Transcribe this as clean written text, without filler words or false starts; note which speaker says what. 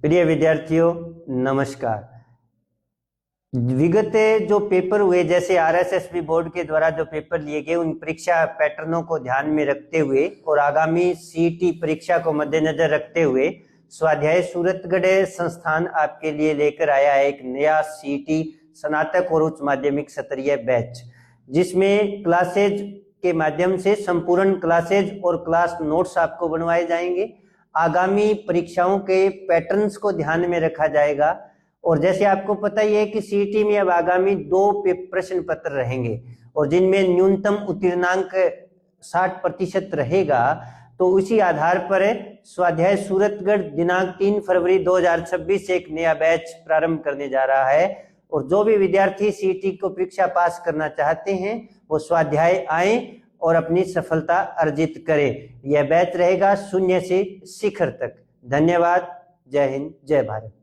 Speaker 1: प्रिय विद्यार्थियों नमस्कार। विगत जो पेपर हुए, जैसे आरएसएसबी बोर्ड के द्वारा जो पेपर लिए गए, उन परीक्षा पैटर्नों को ध्यान में रखते हुए और आगामी सीईटी परीक्षा को मद्देनजर रखते हुए स्वाध्याय सूरतगढ़ संस्थान आपके लिए लेकर आया है एक नया सीईटी स्नातक और उच्च माध्यमिक स्तरीय बैच, जिसमें क्लासेज के माध्यम से संपूर्ण क्लासेज और क्लास नोट्स आपको बनवाए जाएंगे। आगामी परीक्षाओं के पैटर्न्स को ध्यान में रखा जाएगा। और जैसे आपको पता ही है कि सीईटी में अब आगामी 2 प्रश्न पत्र रहेंगे और जिनमें न्यूनतम उत्तीर्णांक 60% रहेगा। तो उसी आधार पर स्वाध्याय सूरतगढ़ दिनांक 3 फरवरी 2026 से एक नया बैच प्रारंभ करने जा रहा है। और जो भी विद्यार्थी सीईटी को परीक्षा पास करना चाहते हैं वो स्वाध्याय आए और अपनी सफलता अर्जित करें। यह बैच रहेगा 0 से शिखर तक। धन्यवाद। जय हिंद, जय भारत।